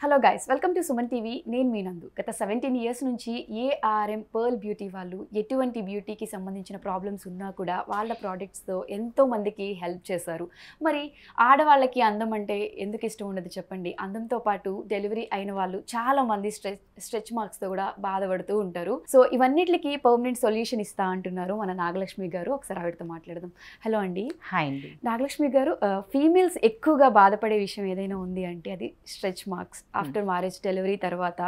Hello guys, welcome to Suman TV. నేను మీ నందు. గత 17 ఇయర్స్ నుంచి ఏఆర్ఎం పర్ల్ బ్యూటీ వాళ్ళు ఎటువంటి బ్యూటీకి సంబంధించిన ప్రాబ్లమ్స్ ఉన్నా కూడా వాళ్ళ ప్రోడక్ట్స్తో ఎంతో మందికి హెల్ప్ చేశారు. మరి ఆడవాళ్ళకి అందం అంటే ఎందుకు ఇష్టం ఉండదు చెప్పండి? అందంతో పాటు డెలివరీ అయిన వాళ్ళు చాలామంది స్ట్రెచ్ మార్క్స్తో కూడా బాధపడుతూ ఉంటారు. సో ఇవన్నిటికి పర్మనెంట్ సొల్యూషన్ ఇస్తా అంటున్నారు మన నాగలక్ష్మి గారు. ఒకసారి ఆవిడతో మాట్లాడదాం. హలో అండి. హాయ్ అండి. నాగలక్ష్మి గారు, ఫీమేల్స్ ఎక్కువగా బాధపడే విషయం ఏదైనా ఉంది అంటే అది stretch marks. After marriage, delivery తర్వాత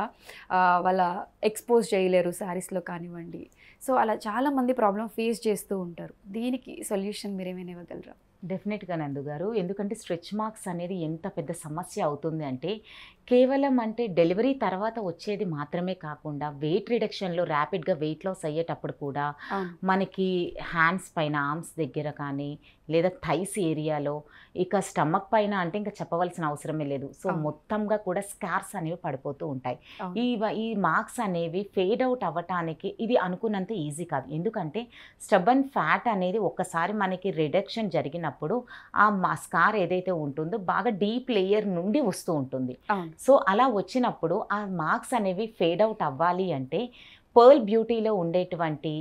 వాళ్ళ ఎక్స్పోజ్ చేయలేరు శారీస్లో కానివ్వండి. సో అలా చాలామంది ప్రాబ్లం ఫేస్ చేస్తూ ఉంటారు. దీనికి సొల్యూషన్ మీరు ఏమైనా ఇవ్వగలరా? డెఫినెట్గా నందు గారు, ఎందుకంటే స్ట్రెచ్ మార్క్స్ అనేది ఎంత పెద్ద సమస్య అవుతుంది అంటే కేవలం అంటే డెలివరీ తర్వాత వచ్చేది మాత్రమే కాకుండా వెయిట్ రిడక్షన్లో ర్యాపిడ్గా వెయిట్ లాస్ అయ్యేటప్పుడు కూడా మనకి హ్యాండ్స్ పైన, ఆర్మ్స్ దగ్గర కానీ లేదా థైస్ ఏరియాలో, ఇక స్టమక్ పైన అంటే ఇంకా చెప్పవలసిన అవసరమే లేదు. సో మొత్తంగా కూడా స్కార్స్ అనేవి పడిపోతూ ఉంటాయి. ఈ మార్క్స్ అనేవి ఫేడ్ అవుట్ అవ్వటానికి ఇది అనుకున్నంత ఈజీ కాదు. ఎందుకంటే స్టబన్ ఫ్యాట్ అనేది ఒక్కసారి మనకి రిడక్షన్ జరిగినప్పుడు ఆ స్కార్ ఏదైతే ఉంటుందో బాగా డీప్ లేయర్ నుండి వస్తూ ఉంటుంది. సో అలా వచ్చినప్పుడు ఆ మార్క్స్ అనేవి ఫేడ్ అవుట్ అవ్వాలి అంటే పర్ల్ బ్యూటీలో ఉండేటువంటి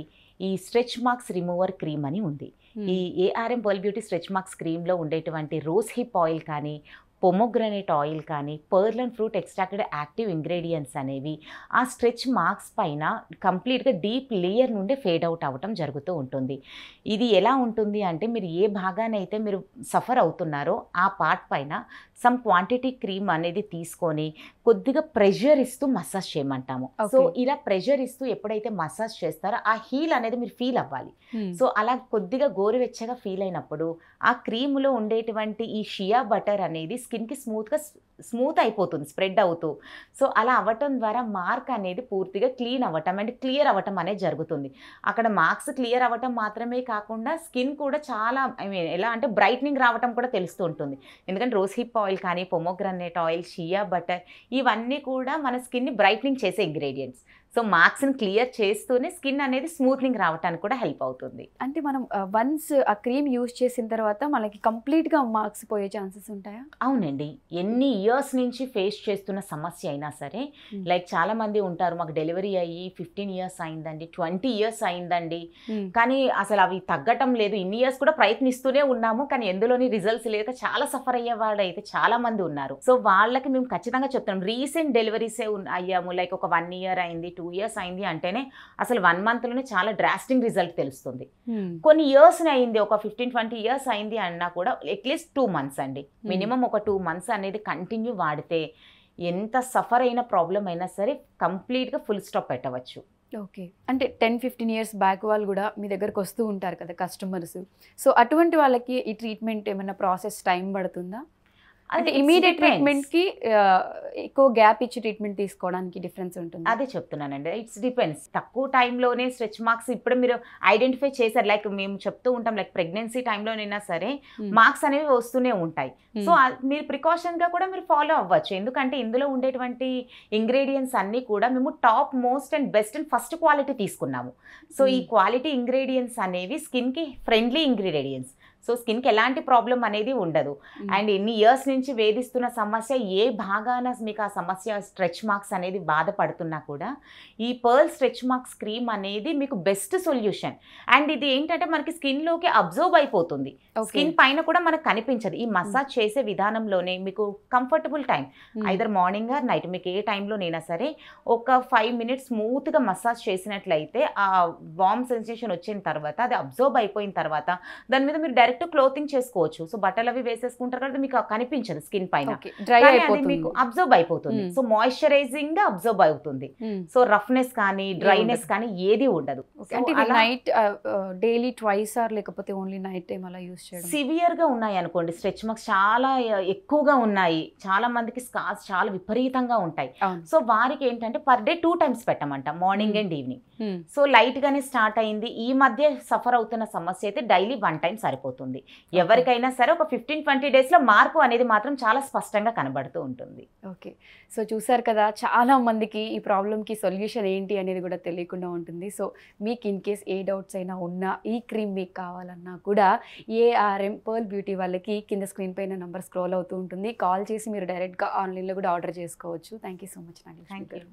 ఈ స్ట్రెచ్ మార్క్స్ రిమూవర్ క్రీమ్ అని ఉంది. ఈ ARM pearl beauty stretch marks క్రీమ్లో ఉండేటువంటి రోజ్ హిప్ ఆయిల్ కానీ, పొమోగ్రనేట్ ఆయిల్ కానీ, pearl and fruit extracted active ingredients అనేవి ఆ స్ట్రెచ్ మార్క్స్ పైన కంప్లీట్గా డీప్ లేయర్ నుండి ఫేడ్ అవుట్ అవ్వటం జరుగుతూ ఉంటుంది. ఇది ఎలా ఉంటుంది అంటే మీరు ఏ భాగానైతే మీరు సఫర్ అవుతున్నారో ఆ పార్ట్ పైన సమ్ క్వాంటిటీ క్రీమ్ అనేది తీసుకొని కొద్దిగా ప్రెషర్ ఇస్తూ మసాజ్ చేయమంటాము. సో ఇలా ప్రెషర్ ఇస్తూ ఎప్పుడైతే మసాజ్ చేస్తారో ఆ హీల్ అనేది మీరు ఫీల్ అవ్వాలి. సో అలా కొద్దిగా గోరువెచ్చగా ఫీల్ అయినప్పుడు ఆ క్రీమ్లో ఉండేటువంటి ఈ షియా బటర్ అనేది స్కిన్కి స్మూత్ అయిపోతుంది, స్ప్రెడ్ అవుతూ. సో అలా అవ్వటం ద్వారా మార్క్ అనేది పూర్తిగా క్లీన్ అవ్వటం అండ్ క్లియర్ అవ్వటం అనేది జరుగుతుంది. అక్కడ మార్క్స్ క్లియర్ అవ్వటం మాత్రమే కాకుండా స్కిన్ కూడా చాలా ఎలా అంటే బ్రైట్నింగ్ రావటం కూడా తెలుస్తూ ఉంటుంది. ఎందుకంటే రోజ్ హిప్ ఆయిల్ కానీ, పొమోగ్రనేట్ ఆయిల్, షియా బటర్ ఇవన్నీ కూడా మన స్కిన్ని బ్రైట్నింగ్ చేసే ఇంగ్రీడియంట్స్. సో మార్క్స్ని క్లియర్ చేస్తూనే స్కిన్ అనేది స్మూత్నింగ్ రావడానికి కూడా హెల్ప్ అవుతుంది. అంటే మనం వన్స్ ఆ క్రీమ్ యూజ్ చేసిన తర్వాత మనకి కంప్లీట్గా మార్క్స్ పోయే ఛాన్సెస్ ఉంటాయా? అవునండి. ఎన్ని ఇయర్స్ నుంచి ఫేస్ చేస్తున్న సమస్య అయినా సరే, లైక్ చాలామంది ఉంటారు మాకు డెలివరీ అయ్యి 15 ఇయర్స్ అయిందండి, 20 ఇయర్స్ అయిందండి, కానీ అసలు అవి తగ్గటం లేదు, ఇన్ని ఇయర్స్ కూడా ప్రయత్నిస్తూనే ఉన్నాము కానీ ఎందులోని రిజల్ట్స్ లేక చాలా సఫర్ అయ్యే వాళ్ళు అయితే చాలామంది ఉన్నారు. సో వాళ్ళకి మేము ఖచ్చితంగా చెప్తాం, రీసెంట్ డెలివరీసే అయ్యాము, లైక్ ఒక 1 ఇయర్ అయింది, 2 ఇయర్స్ అయింది అంటేనే అసలు 1 మంత్లోనే చాలా డ్రాస్టిక్ రిజల్ట్ తెలుస్తుంది. కొన్ని ఇయర్స్ అయింది, ఒక 15-20 ఇయర్స్ అయింది అన్నా కూడా అట్లీస్ట్ 2 మంత్స్ అండి, మినిమం ఒక 2 మంత్స్ అనేది కంటిన్యూ వాడితే ఎంత సఫర్ అయిన ప్రాబ్లం అయినా సరే కంప్లీట్గా ఫుల్ స్టాప్ పెట్టవచ్చు. ఓకే. అంటే 10-15 ఇయర్స్ బ్యాక్ వాళ్ళు కూడా మీ దగ్గరకు వస్తూ ఉంటారు కదా కస్టమర్స్. సో అటువంటి వాళ్ళకి ఈ ట్రీట్మెంట్ ఏమైనా ప్రాసెస్ టైం పడుతుందా? అంటే ఇమీడియట్ ట్రీట్మెంట్కి ఎక్కువ గ్యాప్ ఇచ్చి ట్రీట్మెంట్ తీసుకోవడానికి డిఫరెన్స్ ఉంటుంది? అదే చెప్తున్నానండి, ఇట్స్ డిపెండ్స్. తక్కువ టైంలోనే స్ట్రెచ్ మార్క్స్ ఇప్పుడు మీరు ఐడెంటిఫై చేశారు, లైక్ మేము చెప్తూ ఉంటాం, లైక్ ప్రెగ్నెన్సీ టైంలోనైనా సరే మార్క్స్ అనేవి వస్తూనే ఉంటాయి. సో మీరు ప్రికాషన్గా కూడా మీరు ఫాలో అవ్వచ్చు. ఎందుకంటే ఇందులో ఉండేటువంటి ఇంగ్రీడియంట్స్ అన్నీ కూడా మేము top most and best and first quality తీసుకున్నాము. సో ఈ క్వాలిటీ ఇంగ్రీడియంట్స్ అనేవి స్కిన్కి ఫ్రెండ్లీ ఇంగ్రీడియంట్స్. సో స్కిన్కి ఎలాంటి ప్రాబ్లం అనేది ఉండదు. అండ్ ఎన్ని ఇయర్స్ నుంచి వేధిస్తున్న సమస్య, ఏ భాగాన మీకు ఆ సమస్య స్ట్రెచ్ మార్క్స్ అనేది బాధపడుతున్నా కూడా ఈ పర్ల్ స్ట్రెచ్ మార్క్స్ క్రీమ్ అనేది మీకు బెస్ట్ సొల్యూషన్. అండ్ ఇది ఏంటంటే మనకి స్కిన్లోకి అబ్జర్వ్ అయిపోతుంది, స్కిన్ పైన కూడా మనకు కనిపించదు. ఈ మసాజ్ చేసే విధానంలోనే మీకు comfortable time, either morning or night, మీకు ఏ టైంలోనైనా సరే ఒక 5 minutes స్మూత్గా మసాజ్ చేసినట్లయితే ఆ వార్మ్ సెన్సేషన్ వచ్చిన తర్వాత అది అబ్జర్వ్ అయిపోయిన తర్వాత దాని మీద మీరు డైరెక్ట్ క్లోతింగ్ చేసుకోవచ్చు. సో బట్టలు అవి వేసేసుకుంటారు కదా, మీకు కనిపించదు స్కిన్ పైన, మీకు అబ్జర్వ్ అయిపోతుంది. సో మాయిశ్చరైజింగ్ గా అబ్జర్వ్ అవుతుంది. సో రఫ్నెస్ కానీ డ్రైనెస్ కానీ ఏది ఉండదు. నైట్ డైలీ ట్వైస్ ఆర్ లేకపోతే ఓన్లీ నైట్ టైం అలా యూస్ చేయడం? సివియర్ గా ఉన్నాయి అనుకోండి, స్ట్రెచ్ మార్క్స్ చాలా ఎక్కువగా ఉన్నాయి, చాలా మందికి స్కార్స్ చాలా విపరీతంగా ఉంటాయి. సో వారికి ఏంటంటే పర్ డే 2 times పెట్టమంట, morning and evening. So light గానే స్టార్ట్ అయింది, ఈ మధ్య సఫర్ అవుతున్న సమస్య అయితే డైలీ 1 time సరిపోతుంది. అయిపోతుంది. ఎవరికైనా సరే ఒక 15-20 డేస్లో మార్పు అనేది మాత్రం చాలా స్పష్టంగా కనబడుతూ ఉంటుంది. ఓకే. సో చూసారు కదా, చాలా మందికి ఈ ప్రాబ్లమ్కి సొల్యూషన్ ఏంటి అనేది కూడా తెలియకుండా ఉంటుంది. సో మీకు ఇన్ కేస్ ఏ డౌట్స్ అయినా ఉన్నా, ఈ క్రీమ్ మీకు కావాలన్నా కూడా ఏఆర్ఎం పర్ల్ బ్యూటీ వాళ్ళకి కింద స్క్రీన్ పైన నెంబర్ స్క్రోల్ అవుతూ ఉంటుంది. కాల్ చేసి మీరు డైరెక్ట్గా ఆన్లైన్లో కూడా ఆర్డర్ చేసుకోవచ్చు. Thank you so much Nagalakshmi thank you. గారు.